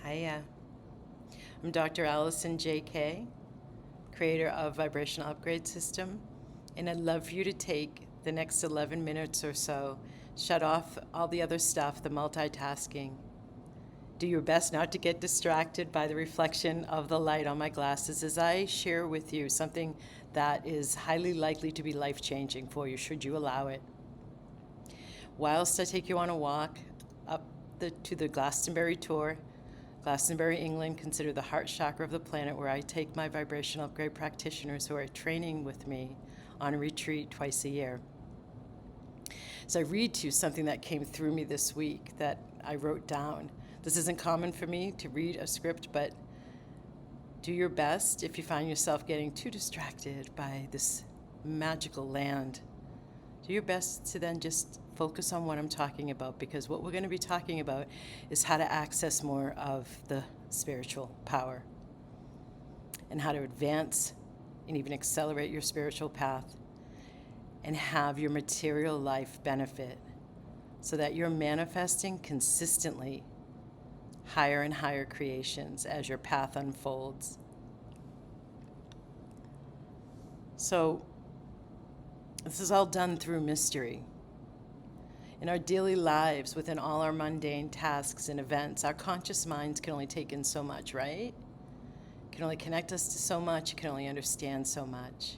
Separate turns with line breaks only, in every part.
Hiya. I'm Dr. Allison J.K., creator of Vibrational Upgrade System, and I'd love for you to take the next 11 minutes or so, shut off all the other stuff, the multitasking. Do your best not to get distracted by the reflection of the light on my glasses as I share with you something that is highly likely to be life-changing for you, should you allow it. Whilst I take you on a walk up to the Glastonbury tour, Glastonbury, England, considered the heart chakra of the planet, where I take my vibrational upgrade practitioners who are training with me on a retreat twice a year. So I read to you something that came through me this week that I wrote down. This isn't common for me to read a script, but do your best if you find yourself getting too distracted by this magical land. Do your best to then just focus on what I'm talking about, because what we're going to be talking about is how to access more of the spiritual power and how to advance and even accelerate your spiritual path and have your material life benefit so that you're manifesting consistently higher and higher creations as your path unfolds. So this is all done through mystery. In our daily lives, within all our mundane tasks and events, our conscious minds can only take in so much, right? It can only connect us to so much, it can only understand so much.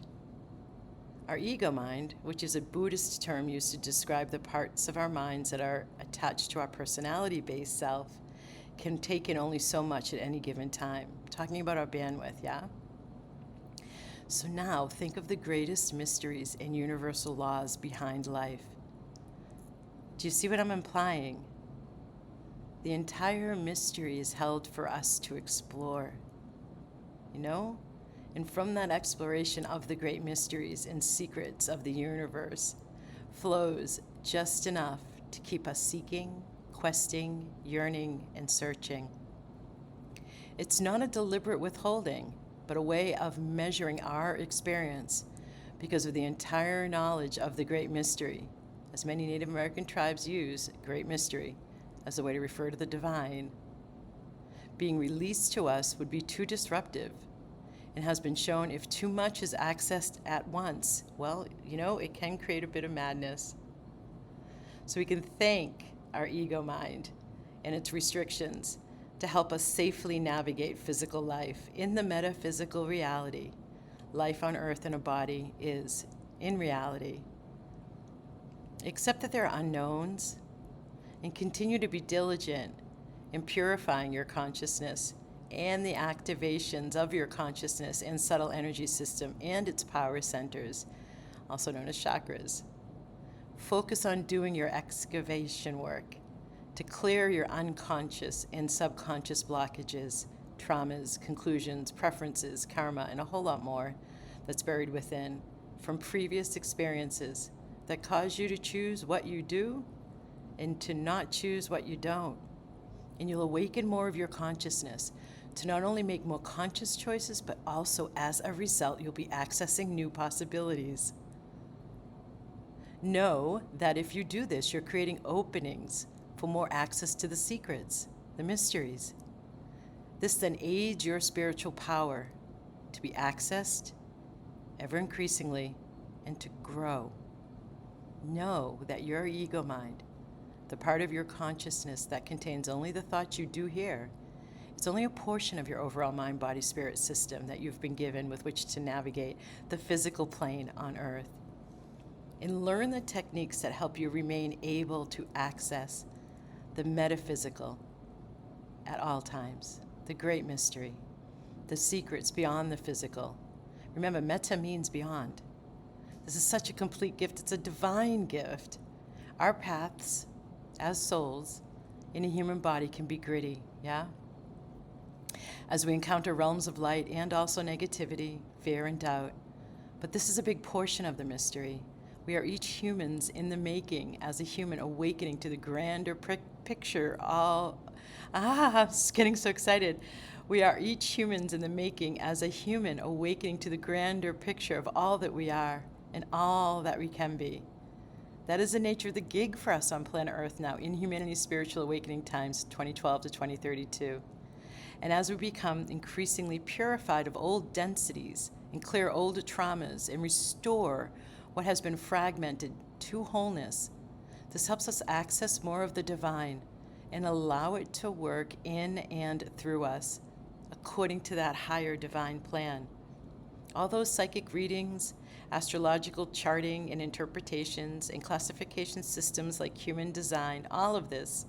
Our ego mind, which is a Buddhist term used to describe the parts of our minds that are attached to our personality-based self, can take in only so much at any given time. Talking about our bandwidth, yeah? So now think of the greatest mysteries and universal laws behind life. Do you see what I'm implying? The entire mystery is held for us to explore, you know? And from that exploration of the great mysteries and secrets of the universe flows just enough to keep us seeking, questing, yearning, and searching. It's not a deliberate withholding, but a way of measuring our experience because of the entire knowledge of the great mystery. As many Native American tribes use great mystery as a way to refer to the divine, being released to us would be too disruptive and has been shown if too much is accessed at once, well, it can create a bit of madness. So we can thank our ego mind and its restrictions to help us safely navigate physical life. In the metaphysical reality, life on earth in a body is, in reality, accept that there are unknowns and continue to be diligent in purifying your consciousness and the activations of your consciousness and subtle energy system and its power centers, also known as chakras. Focus on doing your excavation work to clear your unconscious and subconscious blockages, traumas, conclusions, preferences, karma, and a whole lot more that's buried within from previous experiences that cause you to choose what you do and to not choose what you don't. And you'll awaken more of your consciousness to not only make more conscious choices, but also as a result, you'll be accessing new possibilities. Know that if you do this, you're creating openings for more access to the secrets, the mysteries. This then aids your spiritual power to be accessed ever increasingly and to grow. Know that your ego mind, the part of your consciousness that contains only the thoughts you do here, it's only a portion of your overall mind, body, spirit system that you've been given with which to navigate the physical plane on earth. And learn the techniques that help you remain able to access the metaphysical at all times, the great mystery, the secrets beyond the physical. Remember, metta means beyond. This is such a complete gift. It's a divine gift. Our paths as souls in a human body can be gritty, yeah? As we encounter realms of light and also negativity, fear, and doubt. But this is a big portion of the mystery. We are each humans in the making as a human awakening to the grander picture. I'm just getting so excited. We are each humans in the making as a human awakening to the grander picture of all that we are and all that we can be. That is the nature of the gig for us on planet Earth now in Humanity's Spiritual Awakening Times, 2012 to 2032. And as we become increasingly purified of old densities and clear old traumas and restore what has been fragmented to wholeness, this helps us access more of the divine and allow it to work in and through us according to that higher divine plan. All those psychic readings, astrological charting and interpretations, and classification systems like human design, all of this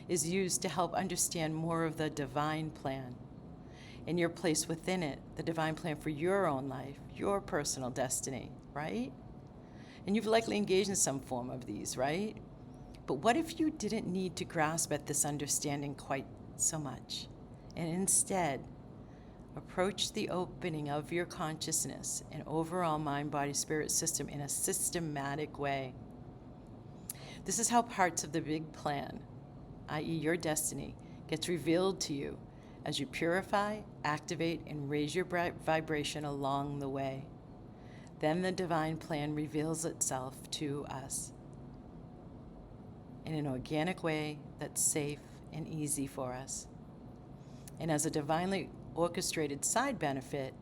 is used to help understand more of the divine plan and your place within it, the divine plan for your own life, your personal destiny, right? And you've likely engaged in some form of these, right? But what if you didn't need to grasp at this understanding quite so much, and instead approach the opening of your consciousness and overall mind-body-spirit system in a systematic way? This is how parts of the big plan, i.e. your destiny, gets revealed to you as you purify, activate, and raise your vibration along the way. Then the divine plan reveals itself to us in an organic way that's safe and easy for us. And as a divinely orchestrated side benefit,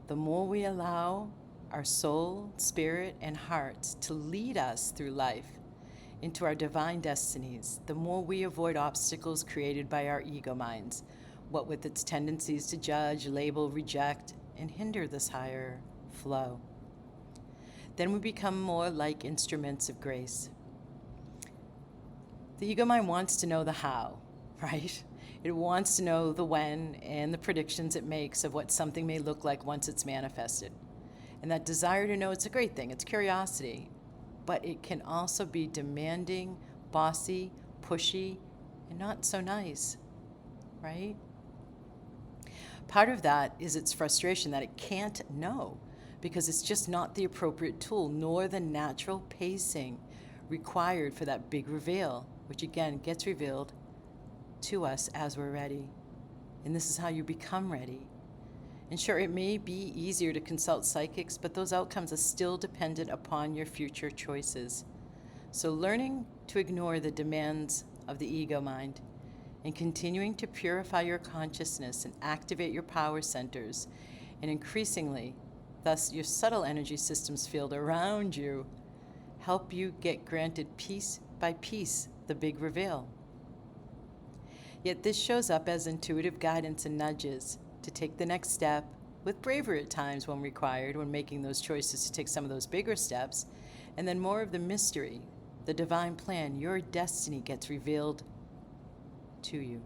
the more we allow our soul, spirit, and hearts to lead us through life into our divine destinies, the more we avoid obstacles created by our ego minds, what with its tendencies to judge, label, reject, and hinder this higher flow. Then we become more like instruments of grace. The ego mind wants to know the how, right? It wants to know the when and the predictions it makes of what something may look like once it's manifested. And that desire to know, it's a great thing, it's curiosity, but it can also be demanding, bossy, pushy, and not so nice, right? Part of that is its frustration that it can't know because it's just not the appropriate tool nor the natural pacing required for that big reveal, which again gets revealed to us as we're ready. And this is how you become ready. And sure, it may be easier to consult psychics, but those outcomes are still dependent upon your future choices. So learning to ignore the demands of the ego mind and continuing to purify your consciousness and activate your power centers, and increasingly, thus your subtle energy systems field around you, help you get granted piece by piece the big reveal. Yet this shows up as intuitive guidance and nudges to take the next step, with bravery at times when required, when making those choices to take some of those bigger steps, and then more of the mystery, the divine plan, your destiny gets revealed to you.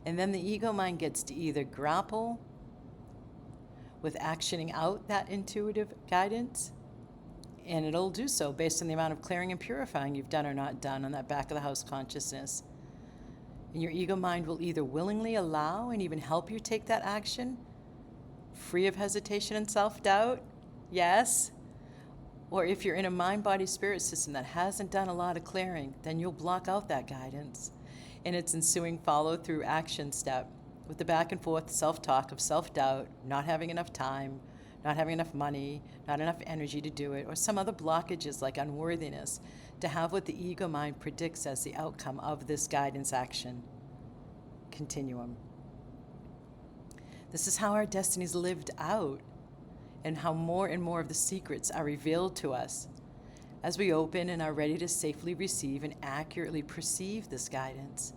And then the ego mind gets to either grapple with actioning out that intuitive guidance, and it'll do so based on the amount of clearing and purifying you've done or not done on that back of the house consciousness. And your ego mind will either willingly allow and even help you take that action, free of hesitation and self-doubt, yes, or if you're in a mind-body-spirit system that hasn't done a lot of clearing, then you'll block out that guidance in its ensuing follow-through action step with the back and forth self-talk of self-doubt, not having enough time, not having enough money, not enough energy to do it, or some other blockages like unworthiness to have what the ego mind predicts as the outcome of this guidance action continuum. This is how our destiny is lived out, and how more and more of the secrets are revealed to us as we open and are ready to safely receive and accurately perceive this guidance.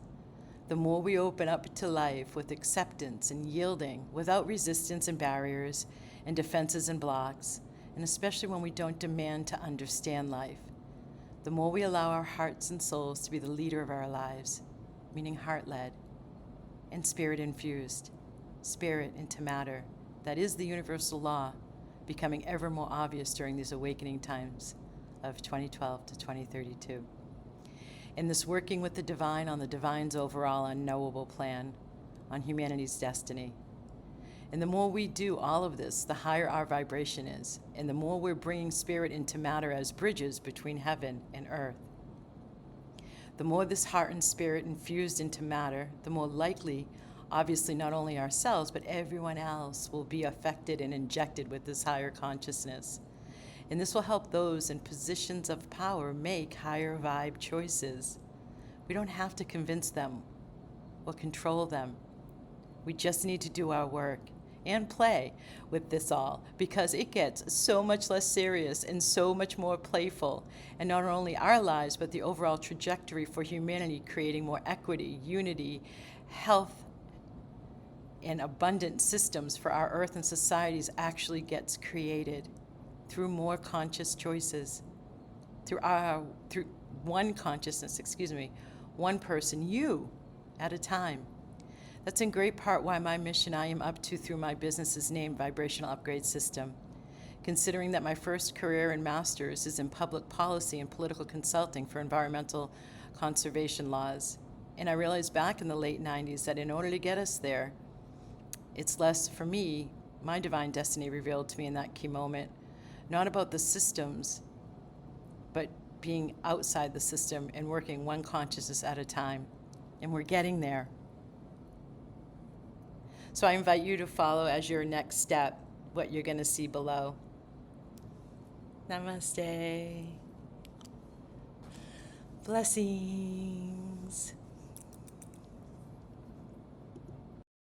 The more we open up to life with acceptance and yielding, without resistance and barriers and defenses and blocks, and especially when we don't demand to understand life, the more we allow our hearts and souls to be the leader of our lives, meaning heart-led and spirit-infused, spirit into matter. That is the universal law, becoming ever more obvious during these awakening times of 2012 to 2032. In this working with the divine on the divine's overall unknowable plan on humanity's destiny. And the more we do all of this, the higher our vibration is, and the more we're bringing spirit into matter as bridges between heaven and earth. The more this heart and spirit infused into matter, the more likely, obviously not only ourselves, but everyone else will be affected and injected with this higher consciousness. And this will help those in positions of power make higher vibe choices. We don't have to convince them or control them. We just need to do our work and play with this all, because it gets so much less serious and so much more playful. And not only our lives, but the overall trajectory for humanity, creating more equity, unity, health, and abundant systems for our earth and societies actually gets created through more conscious choices, through one consciousness, one person, you, at a time. That's in great part why my mission I am up to through my business is named Vibrational Upgrade System. Considering that my first career and master's is in public policy and political consulting for environmental conservation laws. And I realized back in the late 90s that in order to get us there, it's less, for me, my divine destiny revealed to me in that key moment, not about the systems, but being outside the system and working one consciousness at a time. And we're getting there. So I invite you to follow as your next step what you're going to see below. Namaste. Blessings.